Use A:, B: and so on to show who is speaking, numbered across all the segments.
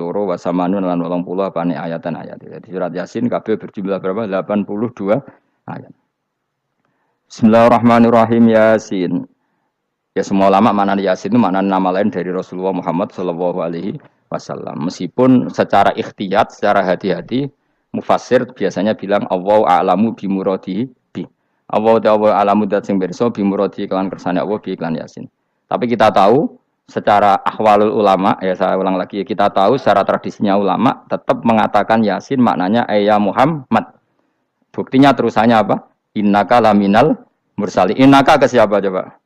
A: loro wa samanun lan 80 apane ayatan ayat. Jadi surat Yasin kabeh berjumlah berapa? 82 ayat. Bismillahirrahmanirrahim. Yasin. Ya semua ulama makna Yasin itu makna nama lain dari Rasulullah Muhammad sallallahu alaihi wasallam. Meskipun secara ikhtiyat, secara hati-hati mufassir biasanya bilang Allahu a'lamu bi muradihi bi. Allahu ta'ala a'lamu dat sing pirsa bi muradihi kelan kersane Allah bi iklan Yasin. Tapi kita tahu secara ahwalul ulama, ya saya ulang lagi, kita tahu secara tradisinya ulama tetap mengatakan Yasin maknanya ya Muhammad. Buktinya terusannya apa? Innaka laminal mursalin. Innaka ke siapa coba?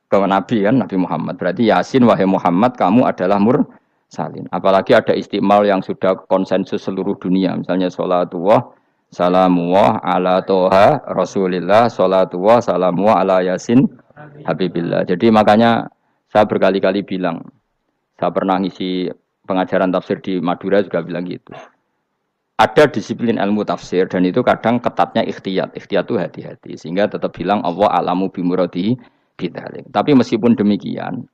A: Ke Nabi kan, Nabi Muhammad. Berarti Yasin wahai Muhammad kamu adalah mursalin. Apalagi ada istimal yang sudah konsensus seluruh dunia. Misalnya sholatullah, salamullah ala toha rasulillah, sholatullah, salamullah ala Yasin habibillah. Jadi makanya saya berkali-kali bilang, saya pernah ngisi pengajaran tafsir di Madura juga bilang gitu. Ada disiplin ilmu tafsir dan itu kadang ketatnya ikhtiyat. Ikhtiyat itu hati-hati. Sehingga tetap bilang Allah alamu bimuradihi bidalik. Tapi meskipun demikian,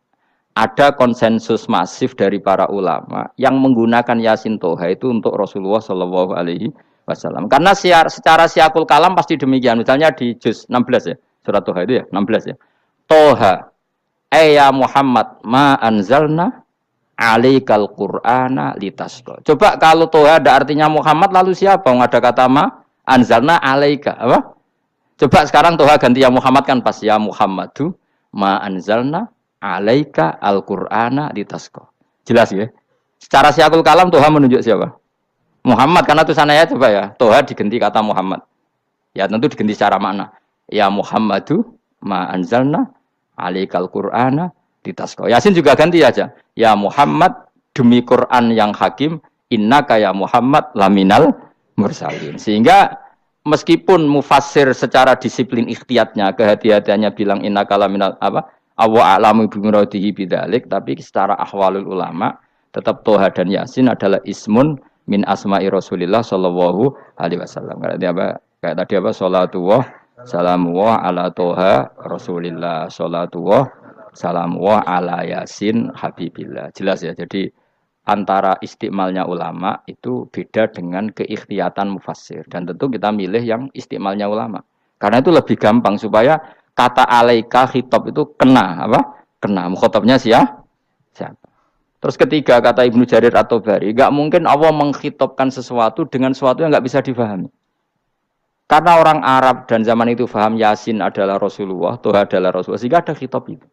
A: ada konsensus masif dari para ulama yang menggunakan Yasin Toha itu untuk Rasulullah Shallallahu Alaihi Wasallam. Karena secara siakul kalam pasti demikian. Misalnya di juz 16 ya, surat Toha itu ya, 16 ya. Toha, ya Muhammad, ma anzalna alaikal Qur'ana litasqa. Coba kalau Toha ada artinya Muhammad, lalu siapa? Ada kata ma anzalna alaika, apa? Coba sekarang Toha ganti ya Muhammad kan pas ya Muhammadu ma anzalna alaika al-Qur'ana litasqa. Jelas ya? Secara siakul kalam Toha menunjuk siapa? Muhammad, karena tulisannya coba ya. Toha diganti kata Muhammad. Ya tentu diganti secara makna. Ya Muhammadu ma anzalna alaikal Qur'ana litasqa. Yasin juga ganti aja. Ya Muhammad demi Quran yang hakim, innaka ya Muhammad laminal mursalin. Sehingga meskipun mufassir secara disiplin ikhtiyatnya, kehati-hatiannya bilang innaka laminal apa? Awa a'lamu bimuradihi bidzalik, tapi secara ahwalul ulama tetap Toha dan Yasin adalah ismun min asma'i Rasulillah sallallahu alaihi wasallam. Kayak tadi apa? Salatullah salamullah ala Toha Rasulillah, salatullah salamullah ala Yasin habibillah. Jelas ya. Jadi antara istimalnya ulama itu beda dengan keikhtiyatan mufassir. Dan tentu kita milih yang istimalnya ulama. Karena itu lebih gampang supaya kata alaika khitab itu kena apa? Kena mukhatabnya siapa? Terus ketiga kata Ibnu Jarir At-Tabari, enggak mungkin Allah mengkhitabkan sesuatu dengan sesuatu yang enggak bisa difahami. Karena orang Arab dan zaman itu paham Yasin adalah Rasulullah, Toha adalah Rasulullah, sehingga ada khitab itu.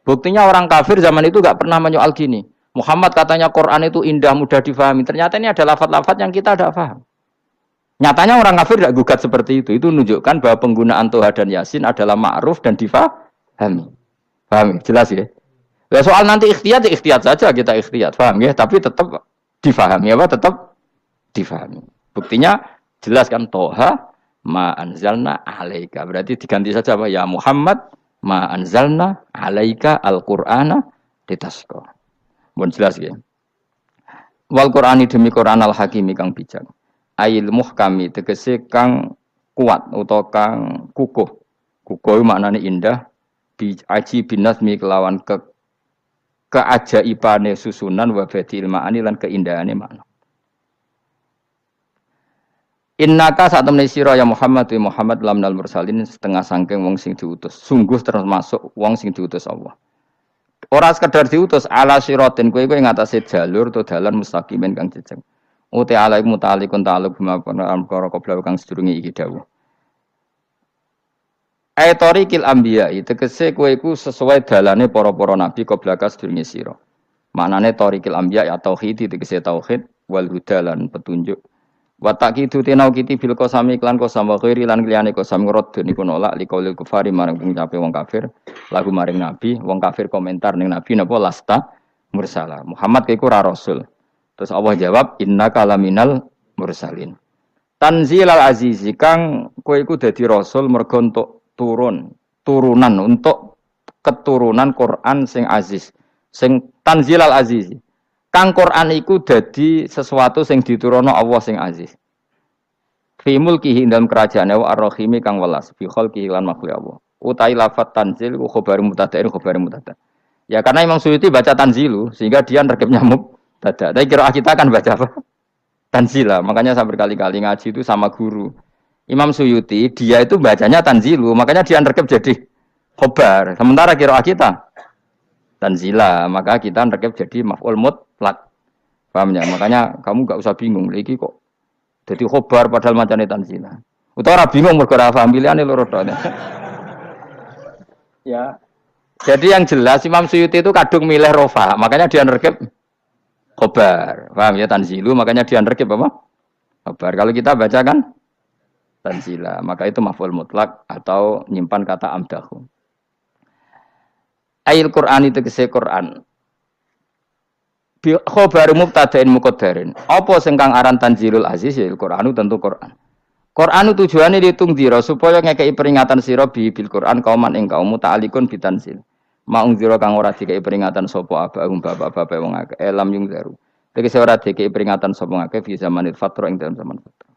A: Buktinya orang kafir zaman itu enggak pernah menyoal gini. Muhammad katanya Quran itu indah, mudah difahami. Ternyata ini ada lafaz-lafaz yang kita tidak paham. Nyatanya orang kafir tidak gugat seperti itu. Itu menunjukkan bahwa penggunaan Toha dan Yasin adalah ma'ruf dan difahami. Paham? Jelas ya? Ya soal nanti ikhtiyat, ya ikhtiyat saja kita ikhtiyat. Paham ya? Tapi tetap difahami. Apa? Tetap difahami. Buktinya jelas kan Toha ma anzalna alaika. Berarti diganti saja apa? Ya Muhammad ma anzalna alaika al-Qur'ana litasqa. Mohon jelas ya. Wal Qur'ani demi Qur'an al-Hakimi kang bijak. Ail muhkami tegese kang kuat utawa kang kukuh. Kukuh maknane indah, bi aji binasmi kelawan keajaibane susunan wa badil ma'ani lan keindahane makna. Innaka saat temene sira ya Muhammad wa Muhammad lamnal mursalin setengah sangking wong sing diutus. Sungguh termasuk wong sing diutus Allah. Ora sekedar diutus ala siratin kowe ngatasi jalur to dalan mustaqimin kang jejeg. Uti alaikum ta'alikun ta'aluk bima perkara qabla kang sedurunge iki dawuh. Ayatorikil anbiya tegese kowe iku sesuai dalane para-para nabi qabla ka sedurunge sira. Maknane torikil anbiya ya tauhid tegese tauhid wal huda lan petunjuk. Wa taqidu tinau kiti bil qasami iklan qasam wa ghairi lan liyane qasam ngrad niku nolak liqaulil kufari marang pengucape wong kafir lagu maring nabi wong kafir komentar ning nabi napa lasta mursala Muhammad iku ra rasul. Terus Allah jawab innaka laminal mursalin. Tanzilal azizi kang kowe iku dadi rasul mergo entuk turunan untuk keturunan Quran sing aziz sing tanzilal azizi. Kang Quran iku dadi sesuatu sing diturunno Allah sing aziz. Fi mulkihi dalam kerajaane wa ar-rahimi kang welas fi khalqihi lan makhluk Allah. Utai lafat tanzil ku khabar mubtada'in khabar mubtada'. Ya karena Imam Suyuti baca tanzilu sehingga dia nerkep nyamuk Tidak. Tapi kira kita akan baca apa? Tanzila. Makanya saya berkali-kali ngaji itu sama guru. Imam Suyuti, dia itu bacanya Tanzilu. Makanya dia rekep jadi khobar. Sementara kira kita Tanzila. Maka kita rekep jadi maf'ul mutlak. Paham ya? Makanya kamu gak usah bingung. Lagi kok jadi khobar padahal macamnya Tanzila. Utawa bingung mergo ora paham pilihane loro tok. Ya. Jadi yang jelas Imam Suyuti itu kadung milih rofa. Makanya dia rekep khobar. Paham ya Tanzilu. Makanya dia rekep apa? Khobar. Kalau kita baca kan Tanzila, maka itu maf'ul mutlak atau nyimpan kata amdahu. Ayil Quran itu kese Quran. Bi khabar mubtada'in muqaddarin. Apa sing kang aran Tanzilul Aziz ya Quran tentu Quran. Quran tujuane ditungdira supaya ngekeki peringatan sira bil Quran kauman ing kaum muta'alikun bitanzil. Maung zira kang ora dikeki peringatan sapa abahum bapak-bapak wong akeh elam yung zaru. Tegese ora dikeki peringatan sapa akeh fi zamanil fatra ing dalam zaman fatra.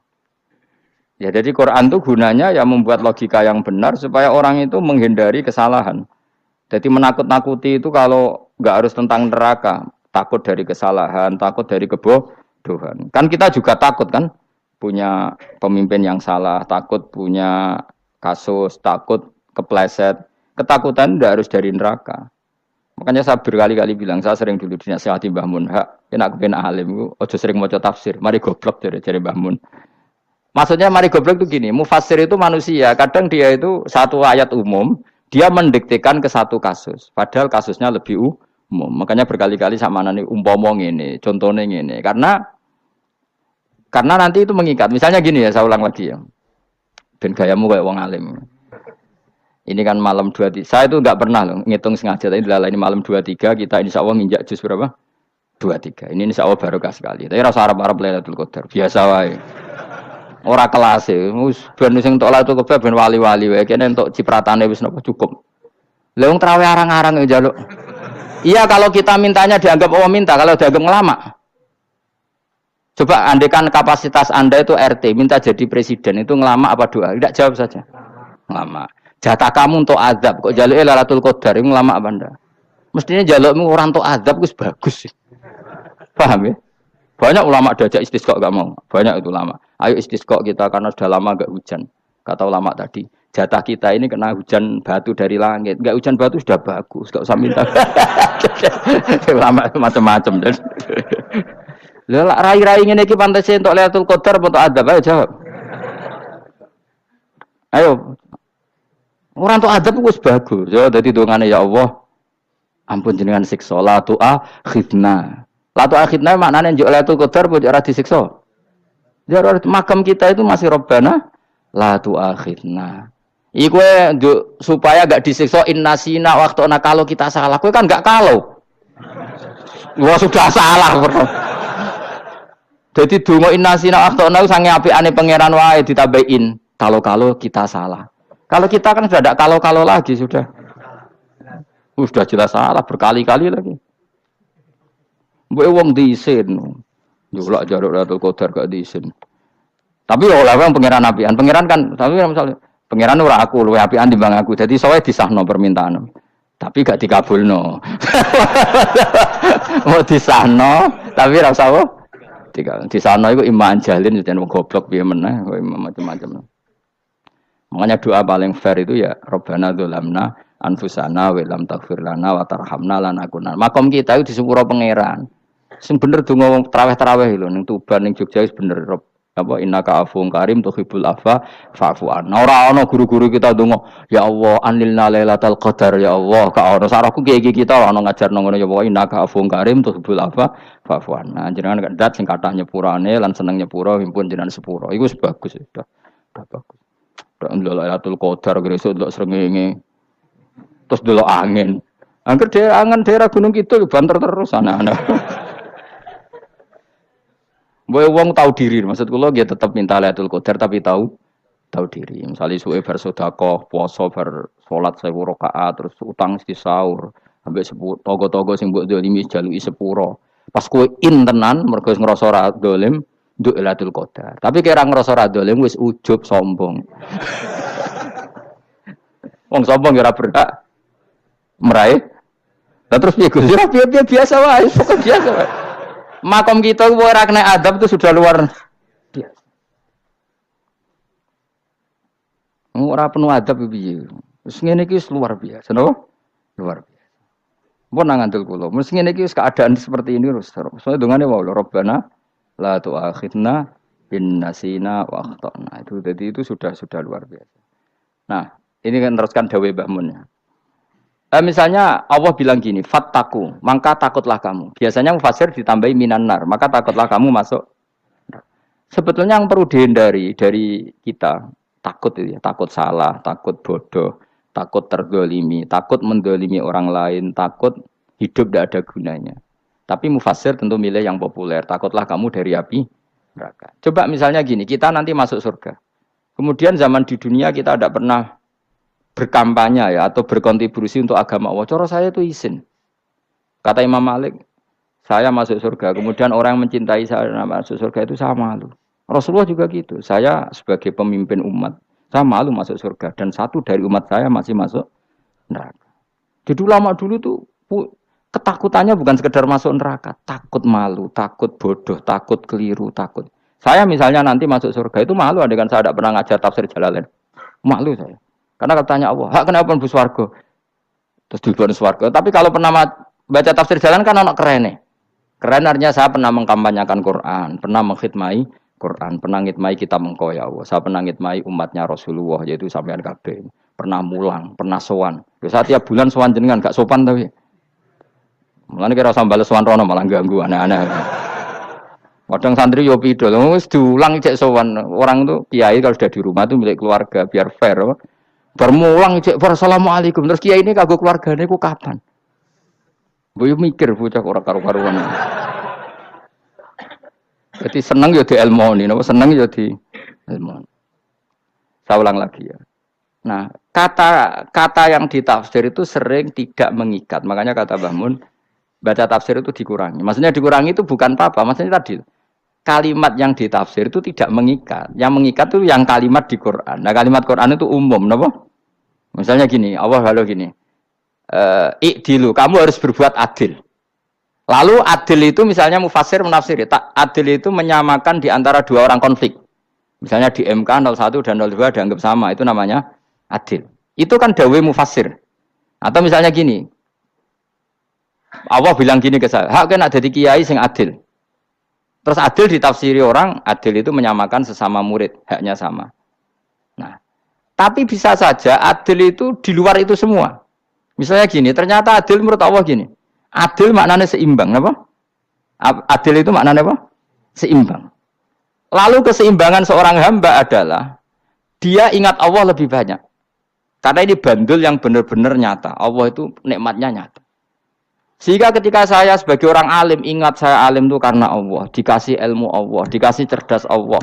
A: Ya jadi Quran itu gunanya ya membuat logika yang benar supaya orang itu menghindari kesalahan. Jadi menakut-nakuti itu kalau nggak harus tentang neraka, takut dari kesalahan, takut dari kebodohan. Kan kita juga takut kan punya pemimpin yang salah, takut punya kasus, takut kepleset. Ketakutan tidak harus dari neraka. Makanya saya berkali-kali bilang, saya sering dulu dinasihati Mbah Mun, enak ben alim, ojo sering maca tafsir, mari goblok dari Mbah Mun. Maksudnya mari goblok itu gini, mufassir itu manusia, kadang dia itu satu ayat umum, dia mendiktekan ke satu kasus, padahal kasusnya lebih umum. Makanya berkali-kali sama nani umpama ngene, contohnya ngene, karena nanti itu mengikat. Misalnya gini ya, saya ulang lagi ya. Ben gayamu kayak wong alim. Ini kan malam 23. Saya itu enggak pernah loh ngitung sengaja, tapi ini malam 23 kita insya Allah nginjak juz berapa? 23. Ini insya Allah barokah sekali. Tapi rasa Arab-Arab Lailatul Qadar, biasa wae. Ora kelas e, wis ben sing entuk Lailatul Qadar ben wali-wali wae, kene entuk cipratane wis napa cukup. Lah wong trawe arang-arang njaluk. Iya kalau kita mintanya dianggap minta, kalau dianggap ngelama. Coba andekan kapasitas Anda itu RT, minta jadi presiden, itu ngelama apa doa? Tidak jawab saja. Ngelama. Jatah kamu untuk azab, kok jaluk Lailatul Qadar, ngelama apa Anda? Mestinya jalukmu orang untuk azab itu bagus sih. Paham ya? Banyak ulama diajak istisqa gak mau. Banyak itu ulama. Ayo istisqa kita karena sudah lama gak hujan. Kata ulama tadi, jatah kita ini kena hujan batu dari langit. Gak hujan batu sudah bagus, gak usah minta. Ulama macam-macam. Lah rai-rai ngene iki pantese entuk Lailatul Qadar untuk adab, ayo jawab. Ayo. Orang untuk adab wis bagus. Yo dadi dongane ya Allah. Ampun jenengan siksa la tu'akhidna. La tu'akhidna maknane njuk Lailatul Qadar kok ora disiksa. Ya makam kita itu masih Rabbana la tu'akhidna. Iku supaya gak disiksa innasina waktu kalau kita salah. Kowe kan gak kalau. Wah sudah salah bro. Jadi donga innasina akhtana sange apikane pangeran wae ditambahin kalau kita salah. Kalau kita kan sudah tidak kalau lagi sudah. Sudah jelas salah berkali-kali lagi. Mbok wong diisin. Njolak jaruk Lailatul Qadar gak diisin. Tapi oleh wong pangeran apian. Pangeran kan tapi misalnya pangeran ora aku luwih apian timbang aku. Jadi sowe disahno permintaan. Tapi gak dikabulno. Mau disahno tapi ora usah di sana itu iman jalin dan goblok piye meneh macam-macam. Makanya doa paling fair itu ya Rabbana dzalamna anfusana wa lam taghfir lana wa tarhamna lanakunanna. Makom kita itu di sepuro pangeran. Sing bener donga wong traweh-traweh lho ning Tuban ning Jogja wis bener apa innaka afuwun karim tuhibbul afwa fa'fu anna. Ora ana guru-guru kita donga ya Allah anilna lailatul qadar ya Allah ka ono sarahku kiye kita ono ngajarno ngono ya Allah innaka afuwun karim tuhibbul afwa fa'fu anna. Jenengan kandat sing kathah nyepurane lan seneng nyepuro himpun jenengan sepuro. Iku wis bagus sudah bagus. Dak ndelok lailatul qadar gresuk ndelok srengenge. Terus ndelok angin. Angger daerah Gunung Kidul banter terus anak-anak. Boy wong tahu diri, maksud kula nggih tetep minta Lailatul Qadar tapi tahu diri. Misalnya suwe bar sedekah, puasa bar salat 1000 rakaat, terus utang mesti sahur, ambek togo-togo sing mbok dolimi jaluki sepuro. Pas kowe tenan mergo ngrasa ora dolim, nduk Lailatul Qadar. Tapi kira ngrasa ora dolim wis ujub sombong. Wong sombong ora berhak meraih. Lah terus piye Gus? Ya biasa wae, pokok biasa wae. Makom kita ora kena adab itu sudah luar biasa. Ora penuh adab piye. Wis ngene iki luar biasa, no? Luar biasa. Mun nang ngandel kula, mesti ngene iki keadaan seperti ini terus. Soale dongane wae Rabbana la tu'akhidna in nasina wa akhtana. Itu jadi itu sudah luar biasa. Nah, ini kan teruskan dawuh Mbah Mun ya. Misalnya Allah bilang gini, fattaku, maka takutlah kamu. Biasanya mufasir ditambahi minan nar, maka takutlah kamu masuk. Sebetulnya yang perlu dihindari dari kita, takut itu ya, takut salah, takut bodoh, takut terdolimi, takut mendolimi orang lain, takut hidup tidak ada gunanya. Tapi mufasir tentu milih yang populer, takutlah kamu dari api neraka. Coba misalnya gini, kita nanti masuk surga. Kemudian zaman di dunia kita tidak pernah berkampanye ya atau berkontribusi untuk agama Allah. Cara saya itu izin. Kata Imam Malik, saya masuk surga. Kemudian orang yang mencintai saya masuk surga itu saya malu. Rasulullah juga gitu. Saya sebagai pemimpin umat, saya malu masuk surga. Dan satu dari umat saya masih masuk neraka. Jadi ulama dulu tuh ketakutannya bukan sekedar masuk neraka, takut malu, takut bodoh, takut keliru, takut. Saya misalnya nanti masuk surga itu malu, andaikan saya tidak pernah ngajar tafsir Jalalain. Malu saya. Karena kalau tanya Allah, hak kenapa bu swarga? Terus duluan swarga. Tapi kalau pernah baca tafsir jalan kan anak keren nih. Keren artinya saya pernah mengkampanyakan Quran, pernah mengkhidmai Quran, pernah ngitmai kitab engkau ya Allah. Saya pernah ngitmai umatnya Rasulullah, yaitu sampean kabeh. Pernah mulang, pernah sowan. Saya tiap bulan sowan jenengan gak sopan tapi. Mulane kira usah bales sowan rono malah ganggu aneh-aneh. Kadang santri yo pidol, wis diulang cek sowan. Orang tuh kiai kalau sudah di rumah tuh milik keluarga biar fair. Bermulang cek assalamualaikum terus kiai ini kagok keluargane ku kapan? Boyo mikir bocah ora karo-karuan. Jadi seneng yo di ilmoni, napa seneng yo di ilmoni. Saya ulang lagi ya. Nah, kata yang ditafsir itu sering tidak mengikat. Makanya kata Mbah Mun, baca tafsir itu dikurangi. Maksudnya dikurangi itu bukan apa-apa, maksudnya tadi kalimat yang ditafsir itu tidak mengikat. Yang mengikat itu yang kalimat di Quran. Nah, kalimat Quran itu umum, napa? Misalnya gini, Allah kalau gini, ikdilu, kamu harus berbuat adil. Lalu adil itu misalnya mufasir menafsiri, adil itu menyamakan di antara dua orang konflik. Misalnya di MK 01 dan 02 dianggap sama, itu namanya adil. Itu kan dawai mufasir. Atau misalnya gini, Allah bilang gini ke saya, hak kan ada di kiai sing adil. Terus adil ditafsiri orang, adil itu menyamakan sesama murid, haknya sama. Nah, tapi bisa saja adil itu di luar itu semua. Misalnya gini, ternyata adil menurut Allah gini. Adil maknanya seimbang, apa? Adil itu maknanya apa? Seimbang. Lalu keseimbangan seorang hamba adalah dia ingat Allah lebih banyak. Karena ini bandul yang benar-benar nyata. Allah itu nikmatnya nyata. Sehingga ketika saya sebagai orang alim, ingat saya alim itu karena Allah. Dikasih ilmu Allah, dikasih cerdas Allah.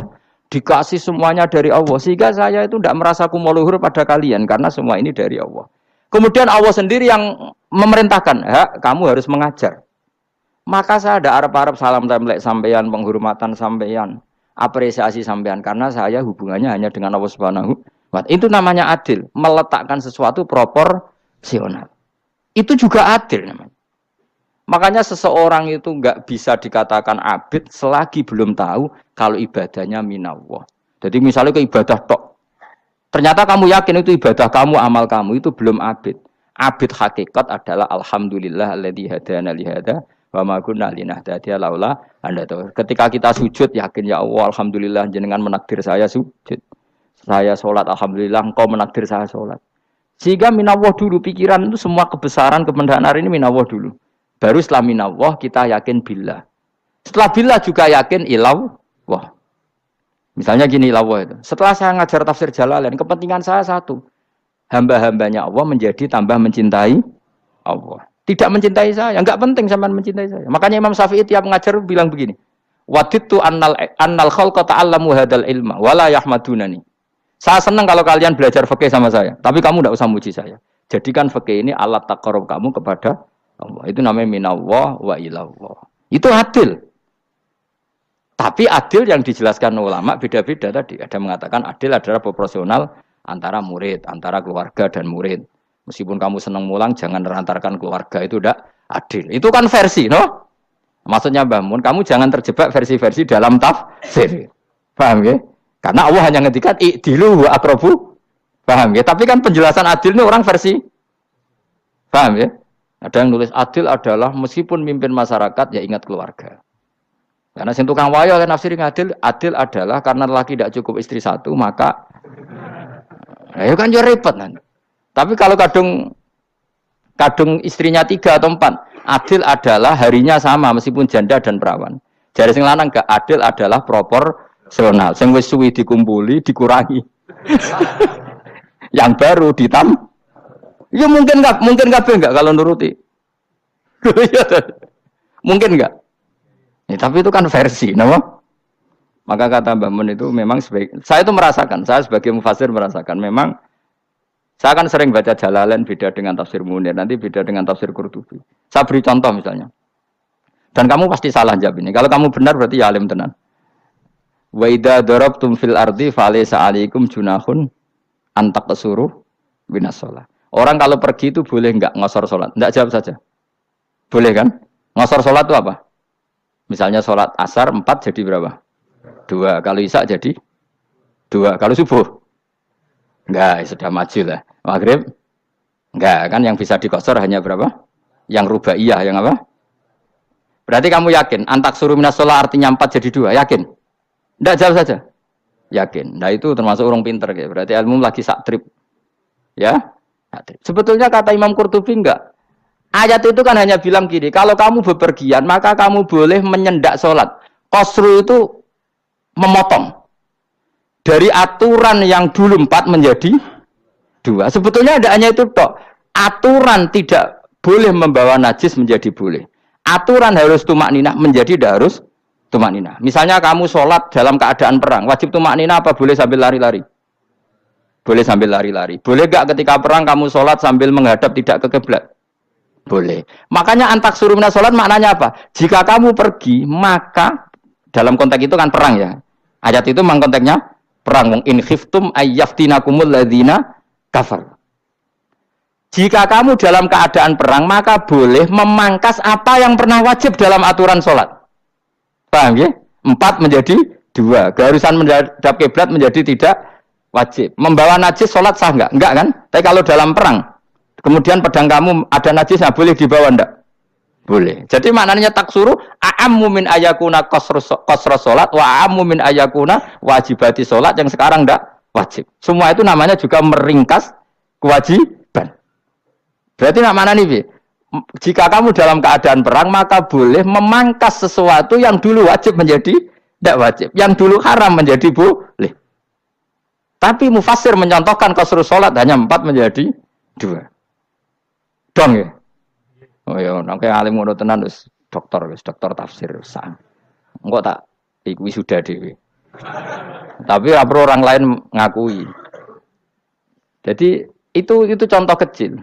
A: Dikasih semuanya dari Allah. Sehingga saya itu tidak merasa kumuluhur pada kalian. Karena semua ini dari Allah. Kemudian Allah sendiri yang memerintahkan, kamu harus mengajar. Maka saya ada Arab-Arab salam template sampeyan, penghormatan sampeyan, apresiasi sampeyan. Karena saya hubungannya hanya dengan Allah Subhanahu wa Ta'ala. Itu namanya adil. Meletakkan sesuatu proporsional. Itu juga adil namanya. Makanya seseorang itu enggak bisa dikatakan abid selagi belum tahu kalau ibadahnya minallah. Jadi misalnya ke ibadah tok. Ternyata kamu yakin itu ibadah kamu, amal kamu itu belum abid. Abid hakikat adalah alhamdulillah alladzi hadana li hada wa ma kunna linahtadiya laula anda tahu. Ketika kita sujud yakin ya Allah alhamdulillah jenengan menakdir saya sujud. Saya salat alhamdulillah engkau menakdir saya salat. Sehingga minallah dulu pikiran itu semua kebesaran kebenaran ini minallah dulu. Baru setelah minallah kita yakin billah. Setelah billah juga yakin ilallah. Misalnya gini ilallah itu. Setelah saya ngajar tafsir Jalalain, kepentingan saya satu. Hamba-hambanya Allah menjadi tambah mencintai Allah. Tidak mencintai saya, enggak penting sampean mencintai saya. Makanya Imam Syafi'i tiap ngajar bilang begini. Wadittu annal khalqa ta'allamu hadal ilma wala yahmadunani. Saya senang kalau kalian belajar fikih sama saya, tapi kamu enggak usah muji saya. Jadikan fikih ini alat taqarrub kamu kepada Allah. Itu namanya minallah wa ilallah. Itu adil. Tapi adil yang dijelaskan ulama beda-beda tadi. Ada mengatakan adil adalah proporsional antara murid, antara keluarga dan murid. Meskipun kamu senang mulang, jangan merantarkan keluarga. Itu udah adil. Itu kan versi, no? Maksudnya Mbah Mun, kamu jangan terjebak versi-versi dalam tafsir. Paham ya? Karena Allah hanya ngendikan i'dilu wa aqrabu. Paham ya? Tapi kan penjelasan adil ini orang versi. Paham ya? Ada yang nulis adil adalah meskipun mimpin masyarakat ya ingat keluarga. Karena sing tukang wayo kan nafsirin adil adalah karena laki tidak cukup istri satu maka ayo kan yo repot kan. Tapi kalau kadung istrinya 3 atau 4, adil adalah harinya sama meskipun janda dan perawan. Jare sing lanang gak adil adalah proporsional. Sing wis suwi dikumpuli dikurangi. Yang baru ya mungkin kabeh enggak kalau nuruti. Mungkin enggak. Ya, tapi itu kan versi, nama. Maka kata Mbah Mun itu memang saya itu merasakan, saya sebagai mufasir merasakan memang saya kan sering baca Jalalain beda dengan tafsir Munir, nanti beda dengan tafsir Qurtubi. Saya beri contoh misalnya. Dan kamu pasti salah jawab ini. Kalau kamu benar berarti ya alim tenan. Wa idza darabtum fil ardi falaysa 'alaikum junahun an taqsuru binas shalah. Orang kalau pergi itu boleh enggak ngosor salat? Enggak, jawab saja. Boleh kan? Ngosor salat itu apa? Misalnya salat asar 4 jadi berapa? 2. Kalau isya jadi 2. Kalau subuh? Enggak, sudah maju lah. Maghrib? Enggak, kan yang bisa dikosor hanya berapa? Yang rubaiyah, yang apa? Berarti kamu yakin antak suruh minas sholat artinya 4 jadi 2, yakin? Enggak, jawab saja. Yakin. Nah itu termasuk orang pinter ya. Berarti ilmu lagi sak trip. Ya? Sebetulnya kata Imam Qurtubi enggak. Ayat itu kan hanya bilang gini, kalau kamu bepergian maka kamu boleh menyendak sholat. Qasru itu memotong. Dari aturan yang dulu 4 menjadi 2. Sebetulnya ada hanya itu tok. Aturan tidak boleh membawa najis menjadi boleh. Aturan harus tumak ninah menjadi tidak harus tumak ninah. Misalnya kamu sholat dalam keadaan perang, wajib tumak ninah apa boleh sambil lari-lari? Boleh sambil lari-lari. Boleh gak ketika perang kamu sholat sambil menghadap tidak ke kiblat? Boleh. Makanya antak suruh minas sholat maknanya apa? Jika kamu pergi, maka dalam konteks itu kan perang ya. Ayat itu memang konteksnya perang. In khiftum ayyaftinakumul ladzina kafar. Jika kamu dalam keadaan perang, maka boleh memangkas apa yang pernah wajib dalam aturan sholat. Paham ya? 4 menjadi 2. Keharusan menghadap kiblat menjadi tidak wajib. Membawa najis sholat sah enggak? Enggak kan? Tapi kalau dalam perang, kemudian pedang kamu ada najisnya, boleh dibawa enggak? Boleh. Jadi maknanya taksuru a'ammu min ayakuna qasra sholat wa a'ammu min ayakuna wajibati sholat yang sekarang enggak wajib. Semua itu namanya juga meringkas kewajiban. Berarti mana nih, jika kamu dalam keadaan perang maka boleh memangkas sesuatu yang dulu wajib menjadi tidak wajib, yang dulu haram menjadi boleh. Tapi mufassir mencontohkan qasru sholat hanya 4 menjadi 2. Dong ya. Oh ya, nang kaya alim ngono tenan wis dokter tafsir sah. Engko tak iku sudah dhewe. Tapi ora perlu orang lain ngakui. Jadi itu contoh kecil.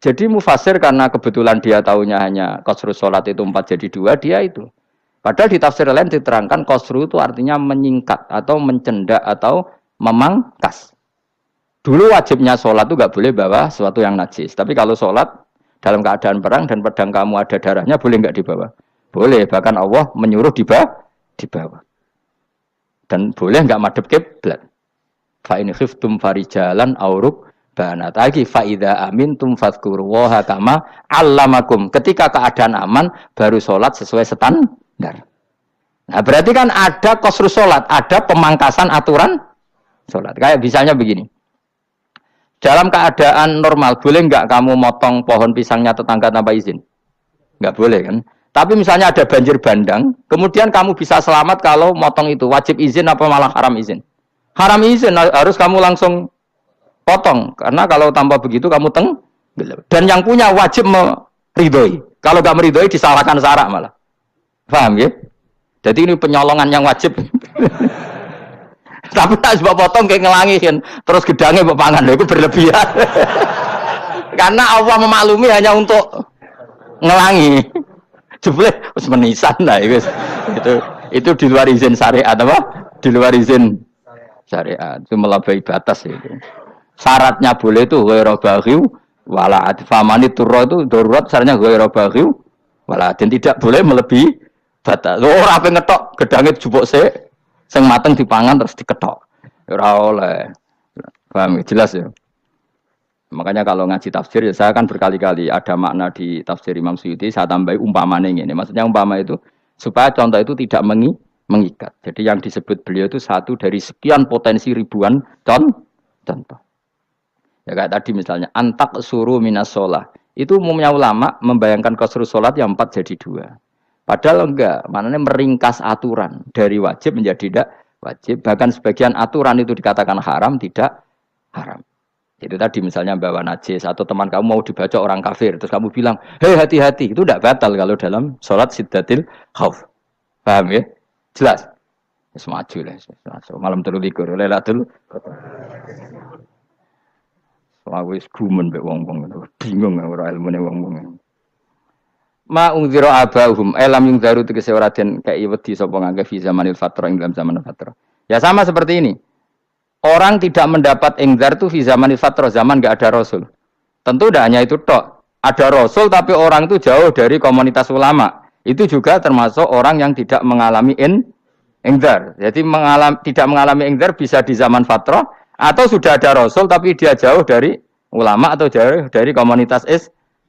A: Jadi mufasir karena kebetulan dia tahunya hanya qasru sholat itu 4 jadi 2, dia itu. Padahal di tafsir lain diterangkan qasru itu artinya menyingkat atau mencendak atau memangkas. Dulu wajibnya sholat itu nggak boleh bawa sesuatu yang najis. Tapi kalau sholat dalam keadaan perang dan pedang kamu ada darahnya, boleh nggak dibawa? Boleh. Bahkan Allah menyuruh dibawa. Dan boleh nggak madhep kiblat. Fa in khiftum farijalan auruk banat lagi faida amintum fadzkurullaha kama allamakum. Ketika keadaan aman baru sholat sesuai standar. Nah berarti kan ada qasru sholat, ada pemangkasan aturan sholat. Kayak misalnya begini. Dalam keadaan normal boleh nggak kamu motong pohon pisangnya tetangga tanpa izin? Nggak boleh kan? Tapi misalnya ada banjir bandang, kemudian kamu bisa selamat kalau motong itu wajib izin apa malah haram izin? Haram izin, harus kamu langsung potong, karena kalau tanpa begitu kamu dan yang punya wajib meridhoi. Kalau gak meridhoi disalahkan syarak malah. Paham ya? Jadi ini penyolongan yang wajib. Tapi tak sebab potong kayak ngelangihin, terus gedangnya mbok pangan, itu berlebihan. Karena Allah memaklumi hanya untuk ngelangi. Jebule wis menisan lah itu di luar izin syariat apa? Di luar izin syariat. Itu melampaui batas itu. Syaratnya boleh itu ghairu baghiw wala atfamani turra itu darurat syaratnya ghairu baghiw Waladin tidak boleh melebihi batas. Ora ape ngetok gedange jupuk sik, sing mateng dipangan terus diketok. Ora oleh. Paham jelas ya. Makanya kalau ngaji tafsir ya saya kan berkali-kali ada makna di tafsir Imam Suyuti saya tambahi umpamanya ini. Maksudnya umpama itu supaya contoh itu tidak mengikat. Jadi yang disebut beliau itu satu dari sekian potensi ribuan contoh. Ya kayak tadi misalnya antak suruh minas sholah. Itu umumnya ulama membayangkan qasrus sholat yang 4 jadi 2. Padahal enggak, maknanya meringkas aturan dari wajib menjadi tidak wajib. Bahkan sebagian aturan itu dikatakan haram, tidak haram. Itu tadi misalnya bawa najis atau teman kamu mau dibaca orang kafir terus kamu bilang, "Hei hati-hati." Itu tidak batal kalau dalam sholat siddatil khauf. Paham ya? Jelas. Wis maju lah. Malam 23 Lailatul Qadar. Wis gumen mbek wong-wong bingung ora ilmune wong-wong. Ma ungzira abahum elam yung daru tegese ora den kei wedi sapa ngangge fi zamanil fatrah ing dalam zaman fatrah. Ya sama seperti ini. Orang tidak mendapat ingzar itu fi zamanil fatrah, zaman enggak ada rasul. Tentu tidak hanya itu tok. Ada rasul tapi orang itu jauh dari komunitas ulama. Itu juga termasuk orang yang tidak mengalami ingzar. Jadi tidak mengalami ingzar bisa di zaman fatrah atau sudah ada rasul tapi dia jauh dari ulama atau jauh dari komunitas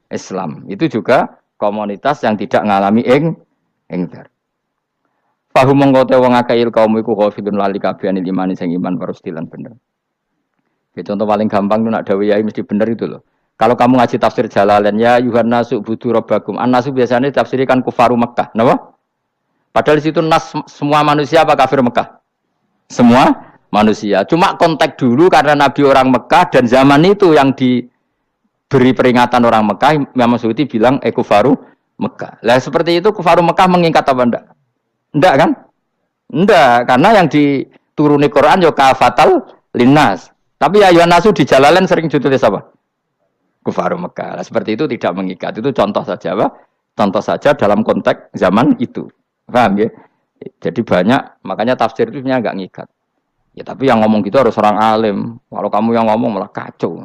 A: Islam. Itu juga komunitas yang tidak mengalami ingzar. Fahum mengkote wong akail kaum iku khafidun lali kabehane imani sing iman parustilan bener. Ya, contoh paling gampang itu nak dawuh yai mesti bener itu loh. Kalau kamu ngaji tafsir Jalalain ya yuhan nasu budu rabbakum. An-nasu biasanya tafsirikan kufaru Mekah. Napa? Padahal di situ nas semua manusia apa kafir Mekah? Semua manusia. Cuma konteks dulu karena Nabi orang Mekah dan zaman itu yang diberi peringatan orang Mekah, Imam Suyuti bilang kufaru Mekah. Lah seperti itu kufaru Mekah mengikat apa enggak? Enggak kan? Enggak, karena yang dituruni Quran ya kafatal linnas. Tapi ayat nasu di Jalalain sering ditulis apa? Kufaru Mekah. Nah, seperti itu tidak mengikat. Itu contoh saja apa? Contoh saja dalam konteks zaman itu. Paham ya? Jadi banyak, makanya tafsir itu sebenarnya enggak ngikat. Ya tapi yang ngomong gitu harus orang alim. Kalau kamu yang ngomong malah kacau.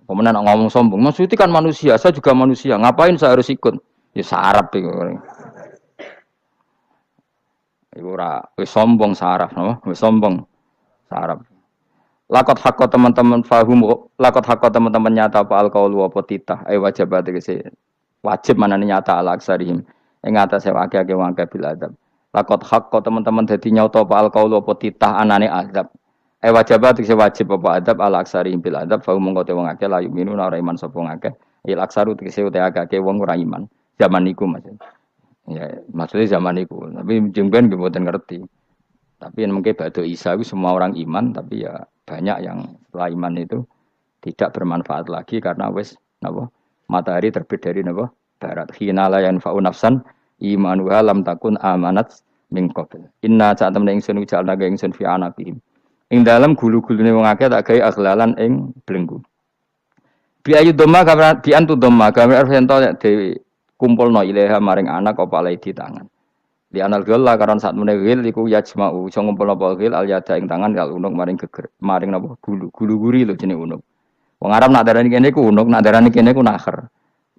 A: Kemudian ngomong sombong. Maksudnya kan manusia, saya juga manusia. Ngapain saya harus ikut? Ya sarap itu. Iku ora wis sombong saraf, no? Wis sombong saraf. Lakot hakko teman-teman fahum, lakot hakko teman-teman nyata apa alqaulu apa titah, wajib tegese wajib manane nyata ala aksarihim. Ing atase akeh-akeh wong akeh bil adab. Lakot hakko teman-teman dadi nyata apa alqaulu apa titah anane azab. Wajib tegese wajib apa adab ala aksarihim bil adab, fahum mongko te wong akeh la yu'minu ora iman sapa akeh. Il aksaru tegese ute akeh wong ora iman. Zaman niku Mas. Ya, maksudnya zaman itu, tapi jengben gue buatan ngerti. Tapi yang mungkin Ba'da Isa itu semua orang iman, tapi ya banyak yang setelah iman itu tidak bermanfaat lagi karena wes napa matahari terbit dari napa barat. Hina la yanfa'u nafsan imanuha lam takun amanat min qabl. Inna saat temen ingsun ujalna ga ingsun fi anaqihim. Ing dalem gulu-gulune wong akeh tak gawe aghlalan ing belenggu. Bi ayu dhamma bi antu dhamma gambar ento dewi kumpulno ilaha maring anak apa alai di tangan. Di anal gela karon saat menewil iku yajma'u iso ngumpulno apa gil al yada ing tangan kal unuk maring geger maring napa gulu guri lho jenenge unuk. Wong Arab nak darani kene iku unuk, nak darani kene iku nakher.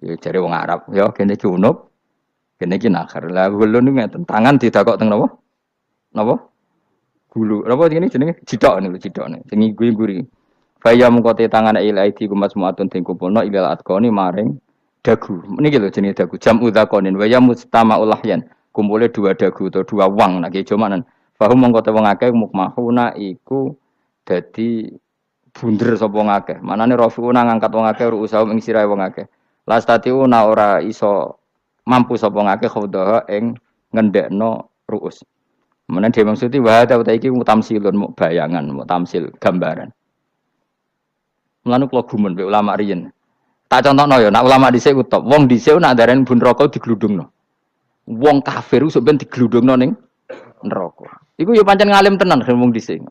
A: Ya jare wong Arab, ya kene iki unuk, kene iki nakher. Lah gulu niku ngeten, tangan didakok teng napa? Napa? Gulu. Napa jenenge jidok niku jidokne. Sing guri. Faya mungkote tangan ilaidi kumas muatun ting kumpulno ilal atqoni maring dagu. Niki lho jenenge dagu. Jam'u dzakonin wa ya mustama'ul lahyan. Kumpule dua dagu atau dua wang nek jomanan. Fahum mongko te wong akeh mukmahuna iku dadi bunder sapa wong akeh. Manane rafiuna ngangkat wong akeh ruusahum ing sirahe wong akeh. Lastatiuna ora iso mampu sapa wong akeh khawdaha ing ngendhekno ruus. Menan dhewe maksudi wa ta iki mutamsilun muk bayangan, muk tamsil gambaran. Mulane kula gumun mbek ulama riyen. Tak contohno ya, nak ulama dhisik utop. Wong dhisik nak darani bun neraka digludungno. Wong kafir iso ben digludungno ning neraka. Iku ya pancen ngalim tenan wong dhisik.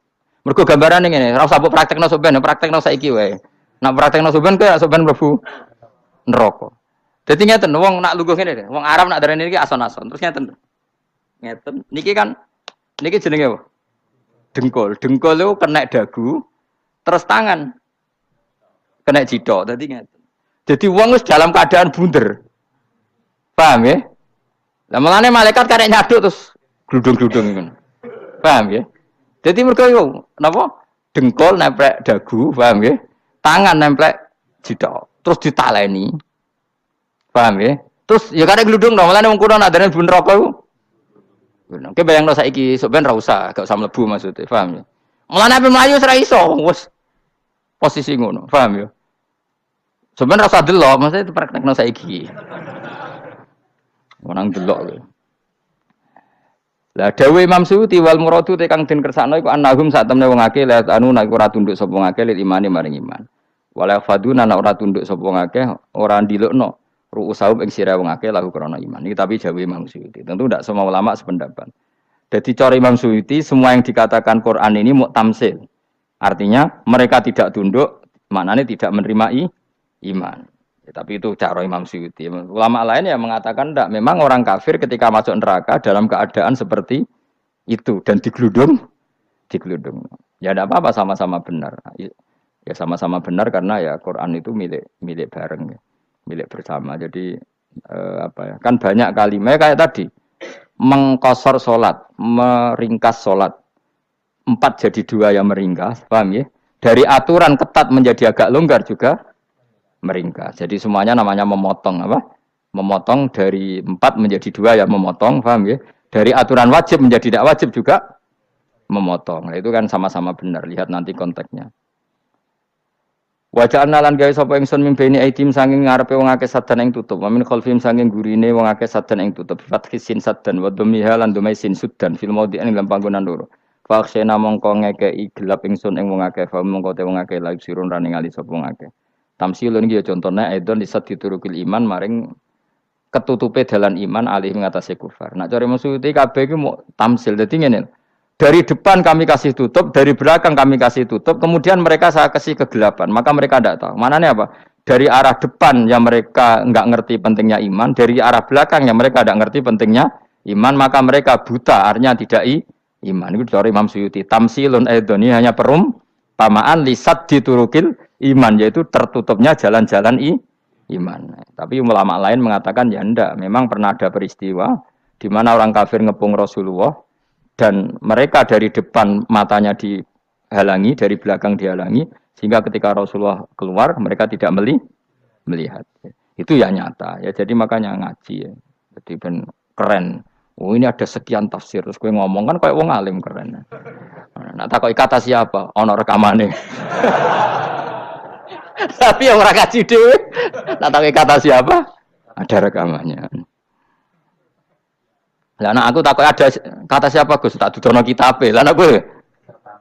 A: Mergo gambarane ngene, ora usah mbok praktekno sok ben, praktekno saiki wae. Nak praktekno sok ben kaya sok ben mlebu neraka. Dadi ngeten, wong nak lungguh ngene, wong Arab nak darani iki ason-ason. Terus ngeten. Ngeten. Niki jenenge apa? Dengkul. Dengkul itu kena dagu, terus tangan kena jidok. Dadi ngeten. Jadi wong wis dalam keadaan bunder. Paham ya? Lah mulane malaikat karek nyaduk terus gludung-gludung ngono. Paham ya? Jadi mergo yo napa? Dengkul nempel dagu, paham ya? Tangan nempel jidok. Terus ditaleni. Paham ya? Terus ya karek gludung dong, mulane wong kuno nak darane ben neraka iku. Oke bayangno saiki sok ben ra usah, gak usah mlebu maksudnya, paham ya? Mulane ape mlayu ora iso, wis posisi ngono, paham ya? Sebenarnya rasa delok, maksudnya itu praktekno saiki. Orang delok lho. Lah dawuh Imam Suyuti wal muradu te kang den kersakno iku annahum sak temne wong akeh la anu nek ora tunduk sapa wong akeh lil imani maring iman. Wala faduna nek ora tunduk sapa wong akeh ora ndilukno ru'usahum ing sira wong akeh lahu krana iman. Iki tapi dawuh Imam Suyuti. Tentu tidak semua ulama sependapat. Jadi cara Imam Suyuti semua yang dikatakan Quran ini tamsil. Artinya mereka tidak tunduk, maknanya tidak menerima iman. Ya, tapi itu cara Imam Suyuti. Ulama lain yang mengatakan tidak. Memang orang kafir ketika masuk neraka dalam keadaan seperti itu dan digeludung. Ya tidak apa-apa sama-sama benar. Ya sama-sama benar karena ya Quran itu milik bareng, ya. Milik bersama. Jadi apa ya? Kan banyak kalimat kayak tadi mengkosor solat, meringkas solat. 4 jadi 2 yang meringkas, paham ya? Dari aturan ketat menjadi agak longgar juga meringkas. Jadi semuanya namanya memotong apa? Memotong dari 4 menjadi 2 ya memotong, paham ya? Dari aturan wajib menjadi tidak wajib juga memotong. Nah, itu kan sama-sama benar. Lihat nanti konteksnya. Wajah analan gawe sapa ingsun mimpeni aitim sanging ngarepe wong akeh sadan ing tutup. Wa min khalfim sanging gurine wong akeh sadan ing tutup. Fathisin sadan wa dhammiha lan dhamai sin sudan fil maudhi ing dalam panggonan loro. Faksena mongko ngekeki gelap ingsun ing wong akeh, fa mongko te wong akeh laib sirun ra ningali sapa wong akeh. Tamsilun iki ya contone aidon disat diturukil iman maring ketutupe dalan iman alih ngatasi kufar. Nak cari maksud kabeh iki mau tamsil. Dadi ngene. Dari depan kami kasih tutup, dari belakang kami kasih tutup, kemudian mereka saya kasih kegelapan. Maka mereka tidak tahu. Mananya apa? Dari arah depan yang mereka enggak ngerti pentingnya iman, dari arah belakang yang mereka tidak ngerti pentingnya iman, maka mereka buta, artinya tidak iman. Itu dari Imam Suyuti. Tamsilun aidoni hanya perumpamaan lisat diturukil iman, yaitu tertutupnya jalan-jalan iman. Tapi ulama lain mengatakan ya enggak. Memang pernah ada peristiwa di mana orang kafir ngepung Rasulullah dan mereka dari depan matanya dihalangi, dari belakang dihalangi, sehingga ketika Rasulullah keluar mereka tidak melihat. Itu ya nyata ya. Jadi makanya ngaji ya. Jadi ben keren. Oh ini ada sekian tafsir terus gue ngomong kan kayak wong alim keren. Nah tak kata siapa? Ono rekamane. Tapi yang ora kaji dhewe. Nah tak kata siapa? Ada rekamannya. Lah anak aku takut ada kata siapa Gus tak dudono kitabe. Lah anak gue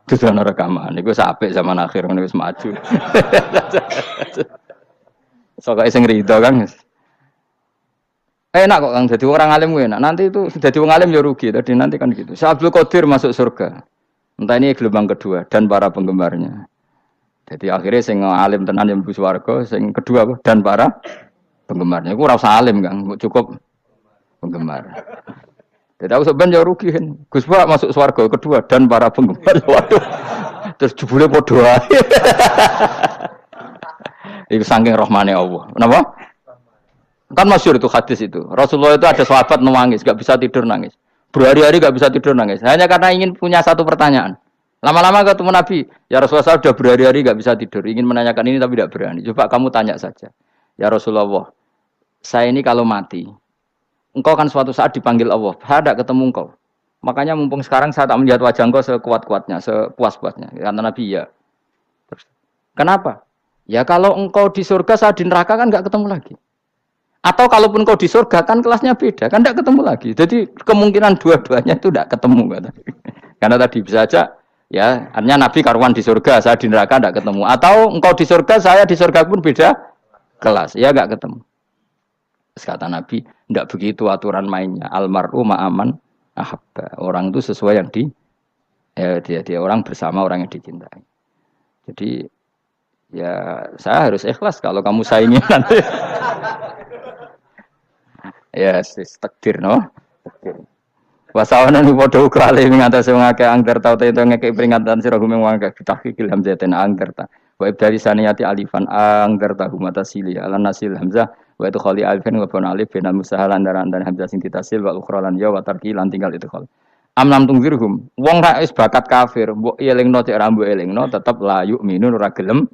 A: dudono rekaman. Iku apik zaman akhir ngono wis maju. Sokoke sing rido kan. Enak kok Kang jadi orang alim gue enak. Nanti itu jadi orang alim ya rugi. Tadi nanti kan gitu. Syekh Abdul Qadir masuk surga. Entah ini gelombang kedua dan para penggemarnya. Jadi akhirnya sing alim tenan yang mlebu swarga, sing kedua dan para penggemarnya. Iku ora usah alim Kang, cukup penggemar. Jadi aku sebenarnya rugi kan. Gus Pak masuk swarga kedua dan para penggemar. Waduh. Terus jebule padha ae. Iku saking rahmane Allah. Kenapa? Kan masyhur itu hadis itu. Rasulullah itu ada sahabat nangis, enggak bisa tidur nangis. Berhari-hari enggak bisa tidur nangis. Hanya karena ingin punya satu pertanyaan. Lama-lama ketemu Nabi, ya Rasulullah saya sudah berhari-hari enggak bisa tidur. Ingin menanyakan ini tapi tidak berani. Coba kamu tanya saja. Ya Rasulullah, saya ini kalau mati, engkau kan suatu saat dipanggil Allah. Saya tidak ketemu engkau. Makanya mumpung sekarang saya tak melihat wajah engkau sekuat-kuatnya, sepuas-puasnya. Kata Nabi, ya. Terus, kenapa? Ya kalau engkau di surga, saya di neraka kan enggak ketemu lagi. Atau kalaupun engkau di surga kan kelasnya beda, kan enggak ketemu lagi. Jadi kemungkinan dua-duanya itu enggak ketemu. Kata. Karena tadi bisa aja, ya artinya Nabi karuan di surga, saya di neraka enggak ketemu. Atau engkau di surga, saya di surga pun beda kelas, ya enggak ketemu. Terus kata Nabi, tidak begitu aturan mainnya. Almar'u ma'aman ahabba. Orang itu sesuai yang dia orang bersama orang yang dicintai. Jadi ya saya harus ikhlas kalau kamu saingi nanti. Ya, takdir no. Takdir. Wasawana ni padha uga ale ngatasi wong akeh angger tau te ngekek peringatan sira gumeng wong akeh tahqiqil hamzatin angger ta. Wa ibdari saniyati alifan angger ta humata sili ala nasil hamzah Wa itu khali alifin wa bun alif bin al-musahal antara hamzah sing ditasil wa ukhra lan ya wa tarki lan tinggal itu khali. Am lam tungzirhum wong ra wis bakat kafir mbok elingno cek ra mbok elingno tetep la yu'minun ora gelem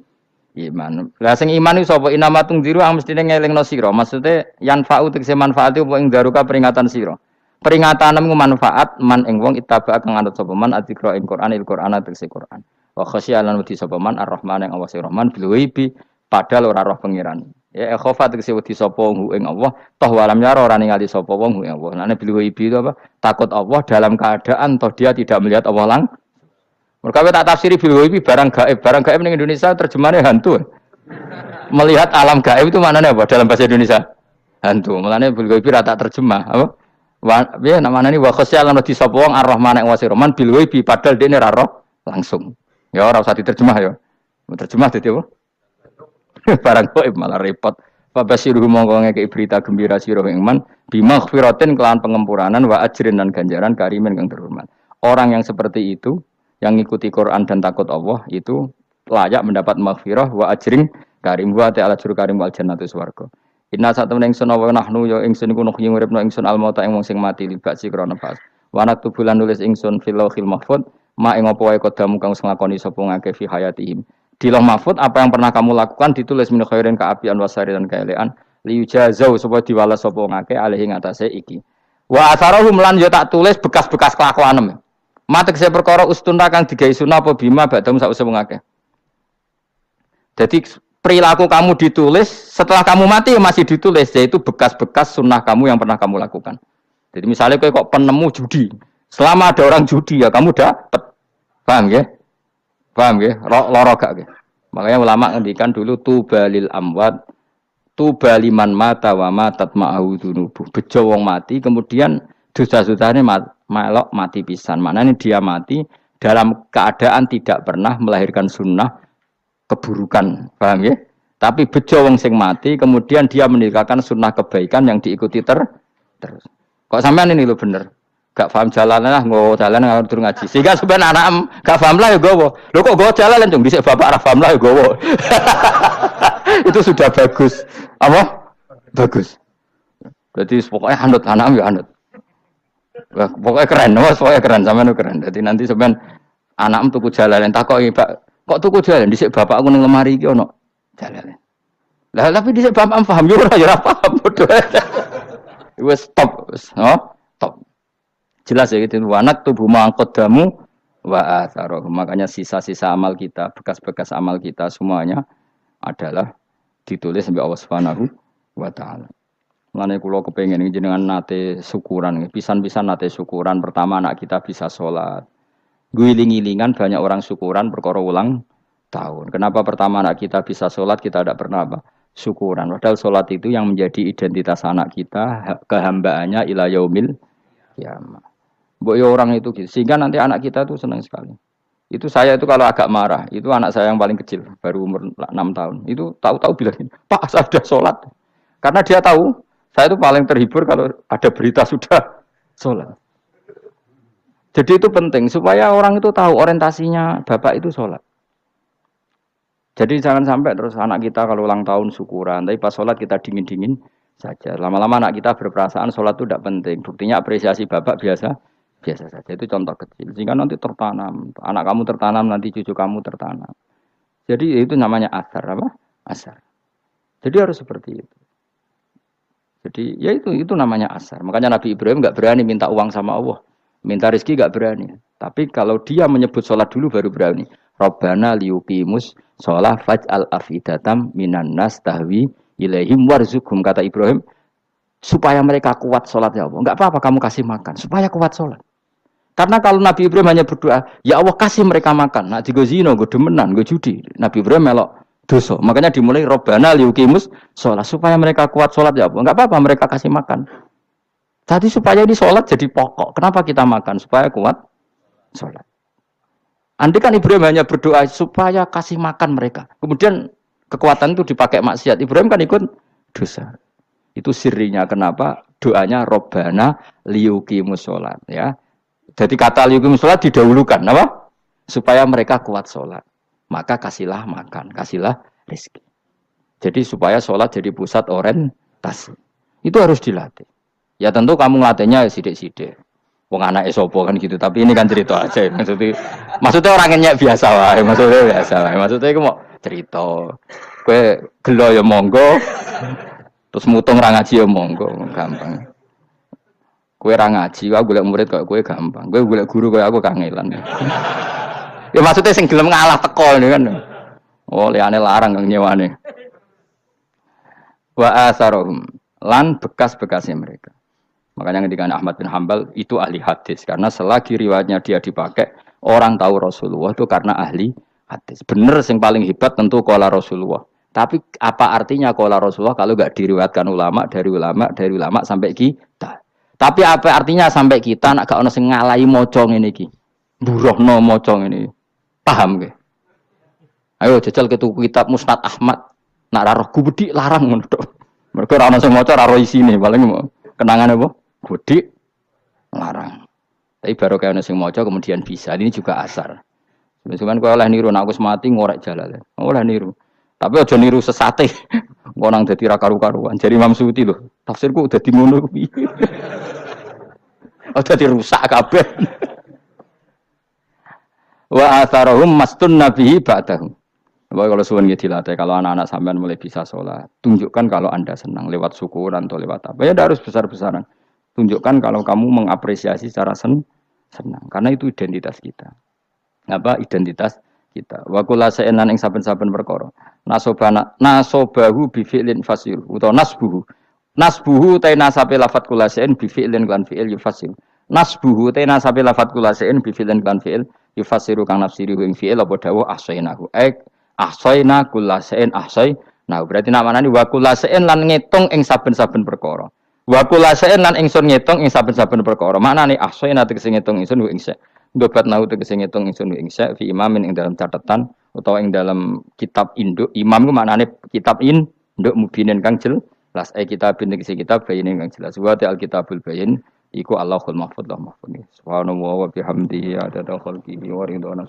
A: iman. Lah sing iman iku sapa inama tungziru mestine ngelingno sira. Maksude yanfa'u tegese manfaat iku ing daruka peringatan sira. Peringatanmu manfaat man ing wong ittaba kang anut sapa man adzikra ing Quran il-Qur'an tegese Quran. Wa khasyalan wedi sapa man ar-Rahman ing Allah sing Rahman bil ghaibi padahal ora roh pengiran. Ya khofa tegese wedi sapa wong ing Allah toh walam yara ora ningali sapa wong ing Allah. Nane bil ghaibi itu apa? Takut Allah dalam keadaan toh dia tidak melihat Allah lang. Mereka tak tafsiri bil ghaibi barang gaib ning Indonesia terjemahannya hantu. Melihat alam gaib itu maknanya apa dalam bahasa Indonesia? Hantu. Mulane bil ghaibi rata terjemah apa? Ya namanya ini wa khasyalan wedi sapa wong ar-Rahman ing Rahman bil ghaibi padahal dene ra roh langsung. Ya ora usah diterjemah ya. Terjemah dadi apa? Barang gaib malah repot. Fabasiru mongko ngekeki berita gembira sira ing man bimaghfiratin kelawan pengempuranan wa ajrin dan ganjaran karimin kang terhormat. Orang yang seperti itu yang ngikuti Quran dan takut Allah itu layak mendapat maghfirah wa ajrin karim wa ta'ala juru karim wal jannatu swarga. Inna satamene ingsun wa nahnu ya ingsun iku nuhyi uripno ingsun al mauta ing wong sing mati libasi krana pas. Wa naktubulan nulis ingsun fil lauhil mahfuz ma ing apa wae kodamu kang nglakoni sapa ngake fi hayatihim. Di Lauh Mahfuz apa yang pernah kamu lakukan ditulis min khairin kaapian wasari dan kaelean liyujazau supaya diwales sapa ngake alih ing atase iki. Wa atharahum lan yo tak tulis bekas-bekas kelakuanem. Matek saya perkara ustuna kang digawe sunah apa bima badam sak usah ngake. Jadi perilaku kamu ditulis setelah kamu mati masih ditulis yaitu bekas-bekas sunnah kamu yang pernah kamu lakukan. Jadi misalnya kok penemu judi, selama ada orang judi ya kamu dapat, paham ya? Paham ya? Loro gak ya? Makanya ulama ngendikan dulu tubalil amwat, tubaliman mata wa matat ma'ahu dunubuh. Bejo wong mati kemudian dosa-dosane melok mati pisan. Maknanya dia mati dalam keadaan tidak pernah melahirkan sunnah keburukan, paham ya? Tapi bejo wong sing mati, kemudian dia meninggalkan sunnah kebaikan yang diikuti terus. Kok sampean ini lo bener? Gak paham jalan lah, nggak jalan nggak turun ngaji. Sehingga sebenarnya anak gak paham lah ya gowo. Lo kok gowo jalan dong? Bisa bapak arah paham lah ya gowo. Itu sudah bagus. Apa? Bagus. Jadi pokoknya anut anak ya anut. Pokoknya keren, pokoknya keren sampean keren. Jadi nanti sebenarnya anak tuku jalan, tak kok kok tuku jalan? Dhisik bapak aku ning lemari iki ono jalan. Lah tapi dhisik bapak paham yo ora paham bodoh. Wes stop, stop. Jelas ya gitu. Wanak tubuh mangkodamu wa atharoh. Makanya sisa-sisa amal kita, bekas-bekas amal kita semuanya adalah ditulis sampai Allah Subhanahu wa taala. Mulane kula kepengin jenengan nate syukuran, pisan-pisan nate syukuran. Pertama anak kita bisa sholat. Guling-gilingan banyak orang syukuran perkara ulang tahun. Kenapa pertama anak kita bisa sholat, kita tidak pernah apa? Syukuran. Padahal sholat itu yang menjadi identitas anak kita, kehambaannya ila yaumil kiamah. Mbok ya orang itu gitu. Sehingga nanti anak kita tuh senang sekali. Itu saya itu kalau agak marah, itu anak saya yang paling kecil, baru umur 6 tahun. Itu tahu-tahu bilang, "Pak, saya sudah sholat." Karena dia tahu, saya itu paling terhibur kalau ada berita sudah sholat. Jadi itu penting supaya orang itu tahu orientasinya bapak itu sholat. Jadi jangan sampai terus anak kita kalau ulang tahun syukuran, tapi pas sholat kita dingin-dingin saja. Lama-lama anak kita berperasaan sholat itu tidak penting. Buktinya apresiasi bapak biasa saja. Itu contoh kecil. Sehingga nanti tertanam. Anak kamu tertanam, nanti cucu kamu tertanam. Jadi itu namanya asar. Apa? Asar. Jadi harus seperti itu. Jadi ya itu namanya asar. Makanya Nabi Ibrahim nggak berani minta uang sama Allah. Minta rezeki nggak berani. Tapi kalau dia menyebut sholat dulu baru berani. Rabbana liyuqimus sholah faj'al afidatam minan nas tahwi ilaihim warzuqhum, kata Ibrahim, supaya mereka kuat sholat ya Allah. Enggak apa-apa kamu kasih makan, supaya kuat sholat. Karena kalau Nabi Ibrahim hanya berdoa, ya Allah kasih mereka makan. Nah di zina, gue demenan, gue judi. Nabi Ibrahim melok dosa. Makanya dimulai Rabbana liyuqimus sholat, supaya mereka kuat sholat ya Allah. Enggak apa-apa mereka kasih makan. Tadi supaya di sholat jadi pokok. Kenapa kita makan? Supaya kuat sholat. Andai kan Ibrahim hanya berdoa supaya kasih makan mereka. Kemudian kekuatan itu dipakai maksiat. Ibrahim kan ikut dosa. Itu sirinya kenapa doanya Robbana liyuqimus sholat. Ya. Jadi kata liyuqimus sholat didahulukan. Apa? Supaya mereka kuat sholat. Maka kasihlah makan. Kasihlah rezeki. Jadi supaya sholat jadi pusat tas. Itu harus dilatih. Ya tentu kamu ngelatihnya sidik-sidik. Wong anake sapa kan gitu, tapi ini kan cerita aja. Maksudnya orangnya biasa wae, maksudnya biasa wae. Maksudnya iku mau cerita. Kowe gelo ya monggo, terus mutung ra ngaji ya monggo, gampang. Kowe ra ngaji, aku golek murid kok kowe gampang. Kowe golek guru koyo aku kangelan. Ya maksudnya sing gelem ngalah teko kan. Oh, liyane larang kang nyewane. Wa asarohum lan bekas-bekasnya mereka. Makanya ketika Ahmad bin Hambal itu ahli hadis karena selagi riwayatnya dia dipakai orang tahu Rasulullah itu karena ahli hadis. Bener yang paling hebat tentu qala Rasulullah. Tapi apa artinya qala Rasulullah kalau enggak diriwayatkan dari ulama sampai kita. Tapi apa artinya sampai kita nak gak ono sing ngalahi maca ngene iki. Buruhno maca ngene. Paham nggih? Ayo jajal ketuku kitab Musnad Ahmad. Nak ra roh gubedi larang ngono tok. Mergo ora ono sing maca ra roh isine, paling kenangan apa? Gudi larang. Tapi baru kayak ono sing maca kemudian bisa. Ini juga asar. Sebenarnya kowe oleh niru nek aku mati ngorek jalal. Oleh niru. Tapi aja niru sesate. Engko nang dadi ra karu-karuan. Jadi Imam Suyuti lho, tafsirku dadi ngono kuwi. Oh dadi rusak kabeh. Wa atharahum mastun nabihi ba'dahu. Kalau suwun nggih dilatih, kalau anak-anak sampean mulai bisa sholat, tunjukkan kalau Anda senang lewat syukuran atau lewat apa. Ya harus besar-besaran. Tunjukkan kalau kamu mengapresiasi secara senang, karena itu identitas kita. Apa identitas kita? Wa kullu shay'in ing saben-saben perkara. Nasobahu bi fi'lin fasil utawa nasbuhu. Nasbuhu ta nasabe lafat kullu shay'in bi fi'lin lan fi'il yufasil. Nasbuhu ta nasabe lafat kullu shay'in bi fi'lin lan fi'il yufasiru kang nafsiri ing fi'il apa dawuh ahsainahu. Ahsayna kullasain ahsay. Nah, berarti namanya wa kullasain lan ngitung ing saben-saben perkara. Wa kullasain lan ingsun ngitung ing saben-saben perkara. Maknane ahsayna tegese ngitung ingsun ing sa. Dobat nau tegese ngitung ingsun ing sa fi imamin ing dalam catatan utawa ing dalam kitab induk. Imam ku maknane kitab induk mubinin kang jelas. Kitabin tegese kitab bayin kang jelas. Wa ta'al kitabul bayin iku Allahul mahfuz lah mahfuz. Subhanallah wa bihamdihi adada khalqihi wa ridwana